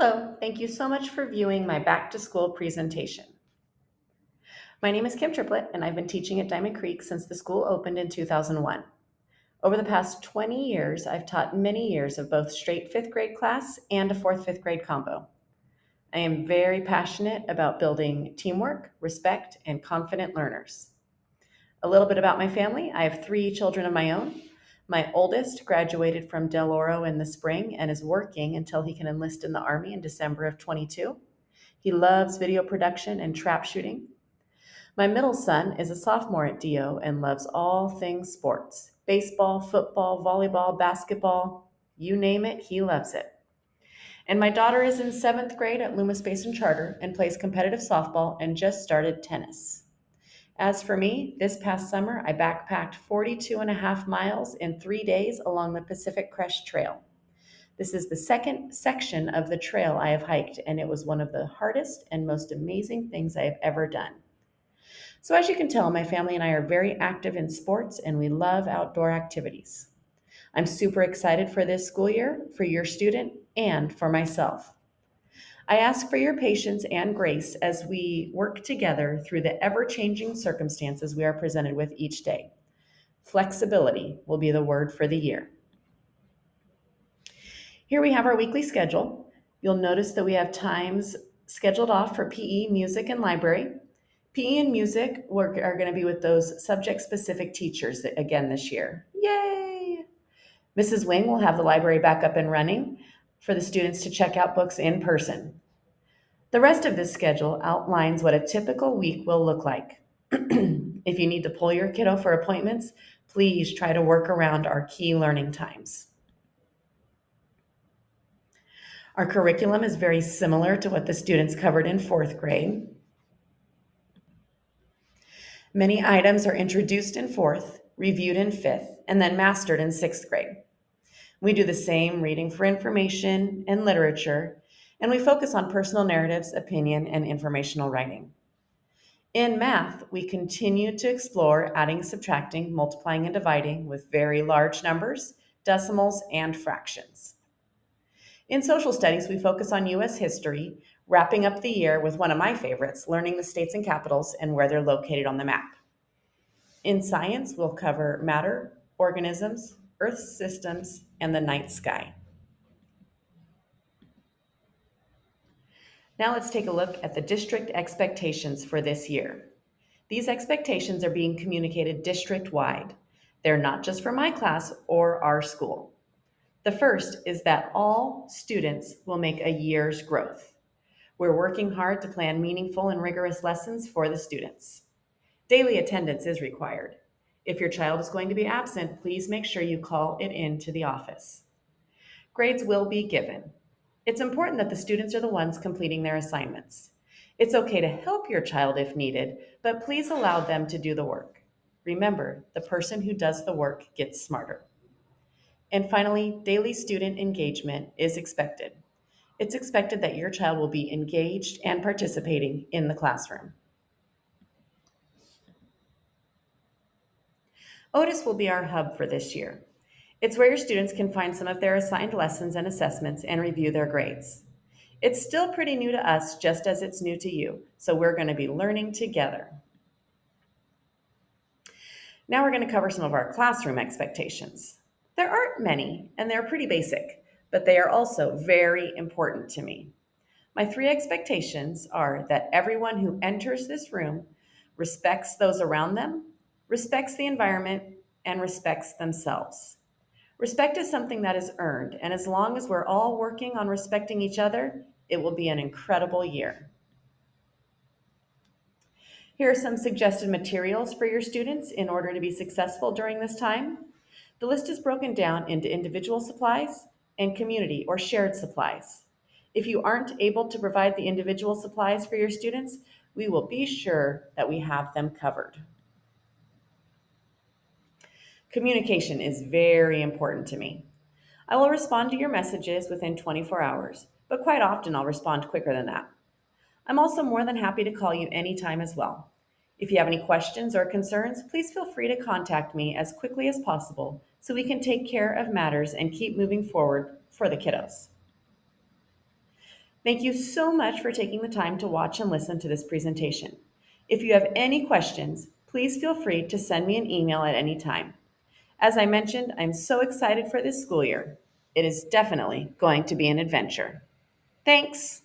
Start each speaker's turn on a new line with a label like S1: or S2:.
S1: Hello, thank you so much for viewing my back to school presentation. My name is Kim Triplett, and I've been teaching at Diamond Creek since the school opened in 2001. Over the past 20 years, I've taught many years of both straight fifth grade class and a fourth fifth grade combo. I am very passionate about building teamwork, respect, and confident learners. A little bit about my family. I have three children of my own. My oldest graduated from Del Oro in the spring and is working until he can enlist in the Army in December of 22. He loves video production and trap shooting. My middle son is a sophomore at DO and loves all things sports: baseball, football, volleyball, basketball, you name it, he loves it. And my daughter is in seventh grade at Loomis Basin Charter and plays competitive softball and just started tennis. As for me, this past summer, I backpacked 42 and a half miles in 3 days along the Pacific Crest Trail. This is the second section of the trail I have hiked, and it was one of the hardest and most amazing things I have ever done. So, as you can tell, my family and I are very active in sports and we love outdoor activities. I'm super excited for this school year, for your student, and for myself. I ask for your patience and grace as we work together through the ever changing circumstances we are presented with each day. Flexibility will be the word for the year. Here we have our weekly schedule. You'll notice that we have times scheduled off for PE, music, and library. PE and music are going to be with those subject specific teachers again this year. Yay! Mrs. Wing will have the library back up and running for the students to check out books in person. The rest of this schedule outlines what a typical week will look like. If you need to pull your kiddo for appointments, please try to work around our key learning times. Our curriculum is very similar to what the students covered in fourth grade. Many items are introduced in fourth, reviewed in fifth, and then mastered in sixth grade. We do the same reading for information and literature, and we focus on personal narratives, opinion, and informational writing. In math, we continue to explore adding, subtracting, multiplying, and dividing with very large numbers, decimals, and fractions. In social studies, we focus on U.S. history, wrapping up the year with one of my favorites, learning the states and capitals and where they're located on the map. In science, we'll cover matter, organisms, Earth systems, and the night sky. Now let's take a look at the district expectations for this year. These expectations are being communicated district-wide. They're not just for my class or our school. The first is that all students will make a year's growth. We're working hard to plan meaningful and rigorous lessons for the students. Daily attendance is required. If your child is going to be absent, please make sure you call it in to the office. Grades will be given. It's important that the students are the ones completing their assignments. It's okay to help your child if needed, but please allow them to do the work. Remember, the person who does the work gets smarter. And finally, daily student engagement is expected. It's expected that your child will be engaged and participating in the classroom. OTIS will be our hub for this year. It's where your students can find some of their assigned lessons and assessments and review their grades. It's still pretty new to us, just as it's new to you, so we're going to be learning together. Now we're going to cover some of our classroom expectations. There aren't many, and they're pretty basic, but they are also very important to me. My three expectations are that everyone who enters this room respects those around them, respects the environment, and respects themselves. Respect is something that is earned, and as long as we're all working on respecting each other, it will be an incredible year. Here are some suggested materials for your students in order to be successful during this time. The list is broken down into individual supplies and community or shared supplies. If you aren't able to provide the individual supplies for your students, we will be sure that we have them covered. Communication is very important to me. I will respond to your messages within 24 hours, but quite often I'll respond quicker than that. I'm also more than happy to call you anytime as well. If you have any questions or concerns, please feel free to contact me as quickly as possible so we can take care of matters and keep moving forward for the kiddos. Thank you so much for taking the time to watch and listen to this presentation. If you have any questions, please feel free to send me an email at any time. As I mentioned, I'm so excited for this school year. It is definitely going to be an adventure. Thanks.